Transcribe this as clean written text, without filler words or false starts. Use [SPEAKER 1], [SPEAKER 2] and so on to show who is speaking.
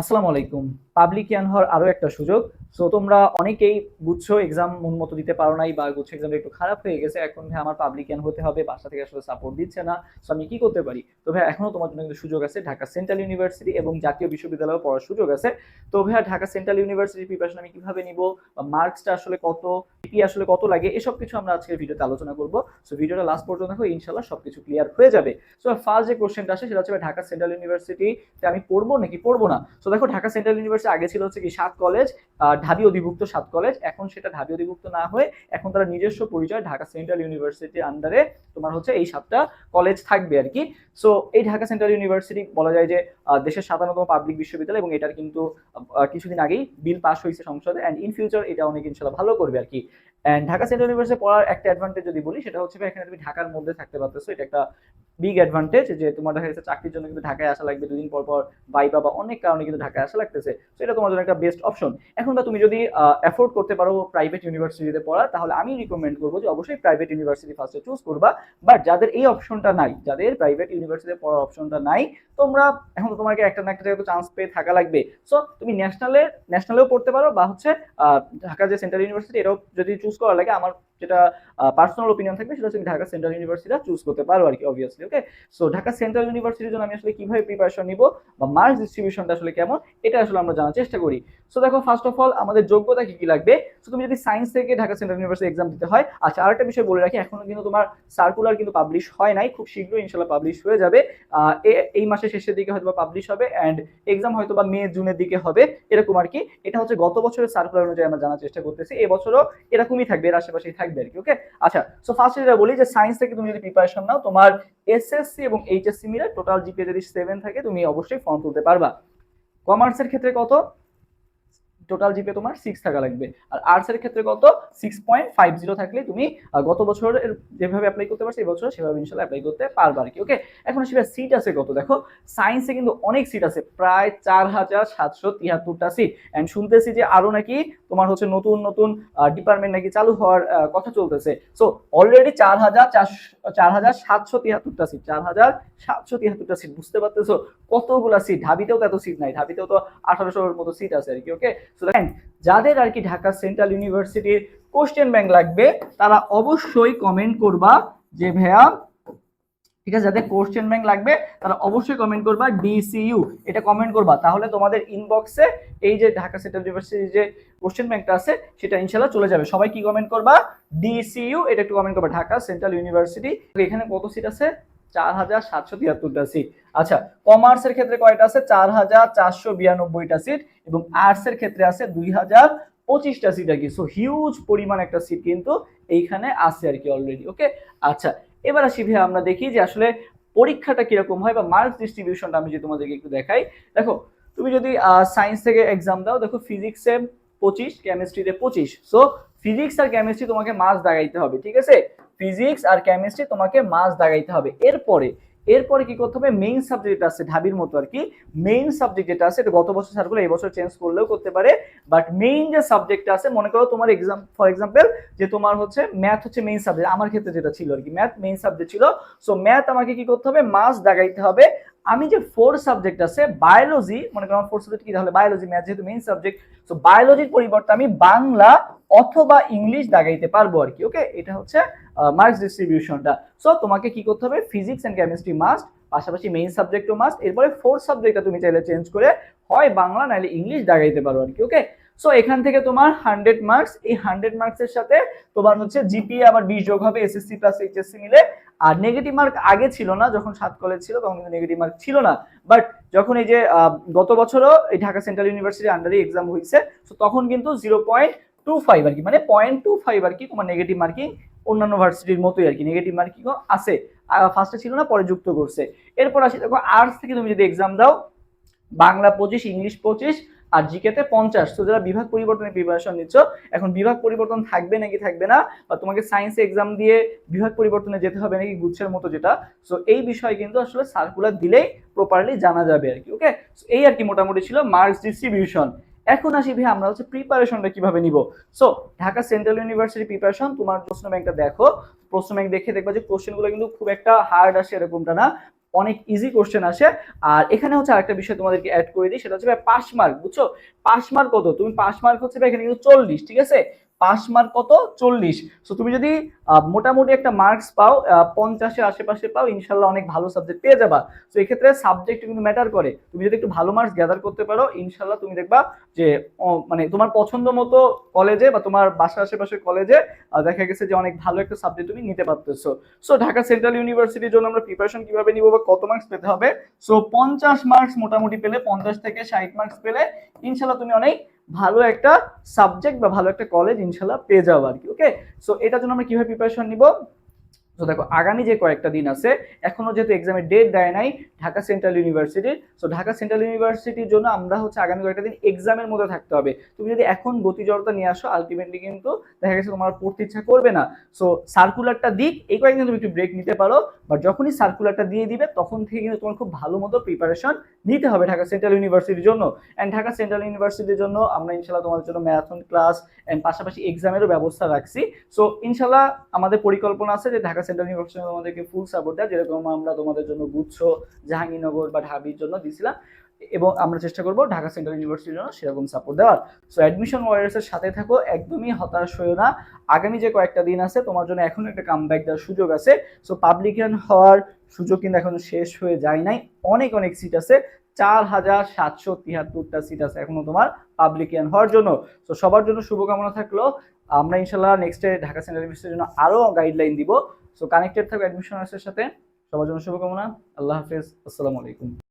[SPEAKER 1] আসসালামু আলাইকুম। পাবলিক ইয়ান হওয়ার আরো একটা সুযোগ। সো তোমরা অনেকেই গুচ্ছ এক্সাম মন মতো দিতে পারো নাই বা গুচ্ছ এক্সামটা একটু খারাপ হয়ে গেছে। এখন ভাই আমার পাবলিক ইয়ান হতে হবে, বাসা থেকে আসলে সাপোর্ট দিচ্ছে না। সো আমি কি করতে পারি? তো ভাইয়া এখনো তোমার জন্য কিন্তু সুযোগ আছে। ঢাকা সেন্ট্রাল ইউনিভার্সিটি এবং জাতীয় বিশ্ববিদ্যালয়ে পড়ার সুযোগ আছে। তো ভাইয়া ঢাকা সেন্ট্রাল ইউনিভার্সিটির প্রিপারেশন আমি কিভাবে নিবো? বা মার্কসটা আসলে কত? জিপিএ আসলে কত লাগে? এসব কিছু আমরা আজকের ভিডিওতে আলোচনা করব। সো ভিডিওটা লাস্ট পর্যন্ত দেখো, ইনশাআল্লাহ সবকিছু ক্লিয়ার হয়ে যাবে। সো ফার্স্ট যে কোশ্চেনটা আসে সেটা হচ্ছে ভাই, ঢাকা সেন্ট্রাল ইউনিভার্সিটিতে আমি পড়বো নাকি পড়বো না? সো দেখো, ঢাকা সেন্ট্রাল ইউনিভার্সিটি আগে ছিল হচ্ছে কি 7 কলেজ, ঢাবি অধিভুক্ত 7 কলেজ। এখন সেটা ঢাবি অধিভুক্ত না হয়ে এখন তারা নিজস্ব পরিচয় ঢাকা সেন্ট্রাল ইউনিভার্সিটির আন্ডারে তোমার হচ্ছে এই 7টা কলেজ থাকবে আর কি। সো এই ঢাকা সেন্ট্রাল ইউনিভার্সিটি বলা যায় যে দেশের 57তম পাবলিক বিশ্ববিদ্যালয়, এবং এটার কিন্তু কিছুদিন আগেই বিল পাস হয়েছে সংসদে, অ্যান্ড ইন ফিউচার এটা অনেক ইনশাল্লাহ ভালো করবে আর কি। অ্যান্ড ঢাকা সেন্ট্রাল ইউনিভার্সিটি পড়ার একটা অ্যাডভান্টেজ যদি বলি, সেটা হচ্ছে এখানে তুমি ঢাকার মধ্যে থাকতে পারতেছো। এটা একটা বিগ অ্যাডভান্টেজ যে তোমার দেখা যাচ্ছে চাকরির জন্য কিন্তু ঢাকায় আসা লাগবে, দুদিন পর পর ভাইবা বা অনেক কারণে কিন্তু ঢাকায় আসা লাগতেছে। তো এটা তোমার জন্য একটা বেস্ট অপশন। এখন বা তুমি যদি অ্যাফোর্ড করতে পারো প্রাইভেট ইউনিভার্সিটিতে পড়া, তাহলে আমি রিকমেন্ড করবো যে অবশ্যই প্রাইভেট ইউনিভার্সিটি ফার্স্টে চুজ করবা। বাট যাদের এই অপশনটা নাই, যাদের প্রাইভেট ইউনিভার্সিটিতে পড়ার অপশনটা নাই, তোমরা এখন তো তোমাকে একটা না একটা জায়গায় চান্স পেয়ে থাকা লাগবে। সো তুমি ন্যাশনালেও পড়তে পারো, বা হচ্ছে ঢাকা যে সেন্ট্রাল ইউনিভার্সিটি এটাও যদি চুজ করা লাগে, আমার যেটা পার্সোনাল ওপিনিয়ন থাকবে সেটা হচ্ছে ঢাকা সেন্ট্রাল ইউনিভার্সিটি চুজ করতে পারো আর কি, অবভিয়াসলি। ওকে, সো ঢাকা সেন্ট্রাল ইউনিভার্সিটির জন্য আমি আসলে কিভাবে প্রিপারেশন নিব বা মার্কস ডিস্ট্রিবিউশনটা আসলে কেমন, এটা আসলে আমরা জানার চেষ্টা করি। সো দেখো, ফার্স্ট অফ অল আমাদের যোগ্যতা কি কি লাগবে। সো তুমি যদি সায়েন্স থেকে ঢাকা সেন্ট্রাল ইউনিভার্সিটি এক্সাম দিতে হয়, আচ্ছা আরেকটা বিষয় বলে রাখি, এখনো কিন্তু তোমার সার্কুলার কিন্তু পাবলিশ হয় নাই, খুব শীঘ্রই ইনশাল্লাহ পাবলিশ হয়ে যাবে। এই মাসের শেষের দিকে হয়তো পাবলিশ হবে, অ্যান্ড এক্সাম হয়তো বা মে জুনের দিকে হবে, এরকম আর কি। এটা হচ্ছে গত বছরের সার্কুলার অনুযায়ী আমরা জানার চেষ্টা করতেছি, এবছরও এরকমই থাকবে, এর আশেপাশেই থাকবে আর কি। ওকে, আচ্ছা। সো ফার্স্ট যেটা বলি যে সায়েন্স থেকে তুমি যদি প্রিপারেশন নাও, তোমার এসএসসি এবং এইচএসসি মিলে টোটাল জিপিএ যদি 7 থাকে, তুমি অবশ্যই ফর্ম তুলতে পারবা। কমার্সের ক্ষেত্রে কত? টোটাল জিপে তোমার 6 থাকা লাগবে। আর আর্টস এর ক্ষেত্রে কত? 6.50 থাকলে তুমি গত বছরের যেভাবে অ্যাপ্লাই করতে পারছো এই বছর সেভাবে ইনশাআল্লাহ অ্যাপ্লাই করতে পারবে আর কি। ওকে, এখন আসলে সিট আছে কত। দেখো, সায়েন্সে কিন্তু অনেক সিট আছে, প্রায় 4773টা সিট। এন্ড শুনতেছি যে আরো নাকি তোমার হচ্ছে নতুন নতুন ডিপার্টমেন্ট নাকি চালু হওয়ার কথা চলতেছে। সো অলরেডি 4773টা সিট, 4773টা সিট, বুঝতে পারতেছো কতগুলা সিট? ঢাবিতেও তো এত সিট নাই, ঢাবিতেও তো 1800-এর মতো সিট আছে আর কি। ওকে, সো দেখেন, যাদের আর কি ঢাকা সেন্ট্রাল ইউনিভার্সিটির কোশ্চেন ব্যাংক লাগবে, তারা অবশ্যই কমেন্ট করবা যে ভাইয়া, ঠিক আছে, যাদের কোশ্চেন ব্যাংক লাগবে তারা অবশ্যই কমেন্ট করবা ডিসিইউ, এটা কমেন্ট করবা, তাহলে তোমাদের ইনবক্সে এই যে ঢাকা সেন্ট্রাল ইউনিভার্সিটির যে কোশ্চেন ব্যাংকটা আছে সেটা ইনশাআল্লাহ চলে যাবে। সবাই কি কমেন্ট করবা? ডিসিইউ, এটা একটু কমেন্ট করবা, ঢাকা সেন্ট্রাল ইউনিভার্সিটি। এখানে কত সিট আছে? 4773টা সিট। আচ্ছা, কমার্সের ক্ষেত্রে কয়টা আছে? 4492টা সিট, এবং আর্টস এর ক্ষেত্রে আছে 2025টা সিট আর কি। সো হিউজ পরিমাণ একটা সিট কিন্তু এইখানে আছে আর কি অলরেডি। ওকে, আচ্ছা, এবার আসি ভাই, আমরা দেখি যে আসলে পরীক্ষাটা কিরকম হয় বা মার্কস ডিস্ট্রিবিউশনটা আমি যদি তোমাদেরকে একটু দেখাই। দেখো, তুমি যদি সায়েন্স থেকে এক্সাম দাও, দেখো ফিজিক্সে 25, কেমিস্ট্রিতে 25। সো ফিজিক্স আর কেমিস্ট্রি তোমাকে মার্কস দাগাইতে হবে, ঠিক আছে? ফিজিক্স আর কেমিস্ট্রি তোমাকে মার্কস দাগাইতে হবে। এরপরে এরপরে কি করতে হবে? মেইন সাবজেক্ট আছে ঢাবির মতো আর কি। মেইন সাবজেক্ট যেটা আছে, এটা গত বছর সার্কুলার এই বছর চেঞ্জ করলেও করতে পারে, বাট মেইন যে সাবজেক্ট আছে, মনে করো তোমার এক্সাম ফর এক্সাম্পল যে তোমার হচ্ছে ম্যাথ হচ্ছে মেইন সাবজেক্ট, আমার ক্ষেত্রে যেটা ছিল আর কি, ম্যাথ মেইন সাবজেক্ট ছিল। সো ম্যাথ আমাকে কি করতে হবে? মার্কস দাগাইতে হবে। আমি যে 4 সাবজেক্ট আছে, বায়োলজি, মনে করো আমার 4 সাবজেক্ট কি, তাহলে বায়োলজি, ম্যাথ যেহেতু মেইন সাবজেক্ট, সো বায়োলজির পরিবর্তে আমি বাংলা অথবা ইংলিশ দাগাইতে পারবো আর কি। ওকে, এটা হচ্ছে মার্কস ডিস্ট্রিবিউশনটা। সো তোমাকে কি করতে হবে? ফিজিক্স এন্ড কেমিস্ট্রি মাস্ট, পাশাপাশি মেইন সাবজেক্টও মাস্ট। এরপরে 4 সাবজেক্টটা তুমি চাইলে চেঞ্জ করে হয় বাংলা নাহলে ইংলিশ দাগাইতে পারো আর কি। ওকে, সো এখান থেকে তোমার 100 মার্কস, এই 100 মার্কসের সাথে তোমার হচ্ছে জিপিএ আবার 20 যোগ হবে, এসএসসি প্লাস এইচএসসি মিলে। আর নেগেটিভ মার্ক আগে ছিল না, যখন 7 কলেজ ছিল তখন কিন্তু নেগেটিভ মার্ক ছিল না। বাট যখন এই যে গত বছরও এই ঢাকা সেন্ট্রাল ইউনিভার্সিটির আন্ডারে এক্সাম হয়েছে, তো তখন কিন্তু 0.25 আর কি, মানে 0.25 আর কি তোমার নেগেটিভ মার্কিং, অন্যান্য ভার্সিটির মতোই আর কি নেগেটিভ মার্কিং আছে। ফার্স্টে ছিল না, পরে যুক্ত করছে। এরপর আসি, দেখো আর্টস থেকে তুমি যদি এক্সাম দাও, বাংলা 25, ইংলিশ 25, আর জিকেতে 50। তো যারা বিভাগ পরিবর্তনের প্রিপারেশন নিচ্ছ, এখন বিভাগ পরিবর্তন থাকবে নাকি থাকবে না, বা তোমাকে সায়েন্সে এক্সাম দিয়ে বিভাগ পরিবর্তনে যেতে হবে নাকি গুচ্ছের মতো যেটা, সো এই বিষয় কিন্তু আসলে সার্কুলার দিলেই প্রপারলি জানা যাবে আর কি। ওকে, এই আর কি মোটামুটি ছিল মার্কস ডিস্ট্রিবিউশন। এখন আসি ভাই, আমরা হচ্ছে প্রিপারেশনটা কিভাবে নিব। So Dhaka central university preparation, তোমার প্রশ্ন ব্যাংকটা দেখো, প্রশ্ন ব্যাংক দেখে দেখবা যে কোশ্চেনগুলো কিন্তু খুব একটা হার্ড আসে এরকমটা না, অনেক ইজি কোশ্চেন আসে। আর এখানে হচ্ছে আরেকটা বিষয় তোমাদেরকে অ্যাড করে দিই, সেটা হচ্ছে ভাই পাস মার্ক, বুঝছো? পাস মার্ক কত? তুমি পাস মার্ক হচ্ছে ভাই এখানে কিন্তু 40, ঠিক আছে? পাস মার্ক কত? 40। সো তুমি যদি মোটামুটি একটা মার্কস পাও 50-এর আশেপাশে পাও, ইনশাল্লাহ অনেক ভালো সাবজেক্ট পেয়ে যাবা। তো এক্ষেত্রে সাবজেক্ট কিন্তু ম্যাটার করে। তুমি যদি একটু ভালো মার্কস গ্যাদার করতে পারো, ইনশাল্লাহ তুমি দেখবা যে মানে তোমার পছন্দ মতো কলেজে বা তোমার বাসার আশেপাশের কলেজে দেখা গেছে যে অনেক ভালো একটা সাবজেক্ট তুমি নিতে পারতেছো। সো ঢাকা সেন্ট্রাল ইউনিভার্সিটির জন্য আমরা প্রিপারেশন কিভাবে নিব বা কত মার্কস পেতে হবে? সো 50 মার্কস মোটামুটি পেলে, 50 থেকে 60 মার্কস পেলে ইনশাল্লাহ তুমি অনেক ভালো একটা সাবজেক্ট বা ভালো একটা কলেজ ইনশাল্লাহ পেয়ে যাবো আর কি। ওকে, সো এটার জন্য আমরা কিভাবে প্রিপারেশন নিব? তো দেখো আগামী যে কয়েকটা দিন আছে, এখনো যেহেতু এক্সামের ডেট দেয় নাই ঢাকা সেন্ট্রাল ইউনিভার্সিটির, সো ঢাকা সেন্ট্রাল ইউনিভার্সিটির জন্য আমরা হচ্ছে আগামী কয়েকটা দিন এক্সামের মধ্যে থাকতে হবে। তুমি যদি এখন গতি জড়তা নিয়ে আসো, আলটিমেটলি কিন্তু দেখা গেছে তোমার পড়তে ইচ্ছা করবে না। সো সার্কুলারটা দিক, এই কয়েকদিন তুমি একটু ব্রেক নিতে পারো, বাট যখনই সার্কুলারটা দিয়ে দিবে তখন থেকে কিন্তু তোমার খুব ভালো মতো প্রিপারেশন নিতে হবে ঢাকা সেন্ট্রাল ইউনিভার্সিটির জন্য। অ্যান্ড ঢাকা সেন্ট্রাল ইউনিভার্সিটির জন্য আমরা ইনশাল্লাহ তোমাদের জন্য ম্যারাথন ক্লাস অ্যান্ড পাশাপাশি এক্সামেরও ব্যবস্থা রাখছি। সো ইনশাল্লাহ আমাদের পরিকল্পনা আছে যে ঢাকা সেন্ট্রাল ইউনিভার্সিটি তোমাদেরকে ফুল সাপোর্ট দেয়, যেরকম আমরা তোমাদের জন্য গুচ্ছ, জাহাঙ্গীরনগর বা ঢাবির জন্য দিছিলাম, এবং আমরা চেষ্টা করব ঢাকা সেন্ট্রাল ইউনিভার্সিটির জন্য সেরকম সাপোর্ট দেওয়ার। সো অ্যাডমিশন ওয়ারিয়ার্স এর সাথে থাকো, একদমই হতাশ হয়েও না। আগামী যে কয়েকটা দিন আছে তোমার জন্য এখনো একটা কামব্যাক দেওয়ার সুযোগ আছে। সো পাবলিকান হওয়ার সুযোগ কিন্তু এখনো শেষ হয়ে যায় নাই, অনেক অনেক সিট আছে, 4773টা সিট আছে এখনো তোমার পাবলিকান হওয়ার জন্য। তো সবার জন্য শুভকামনা থাকলো। আমরা ইনশাল্লাহ নেক্সটে ঢাকা সেন্ট্রাল ইউনিভার্সিটির জন্য আরো গাইডলাইন দিব। সো কানেক্টেড থাকো অ্যাডমিশনার্সের সাথে। সবার জন্য শুভকামনা। আল্লাহ হাফেজ, আসসালামু আলাইকুম।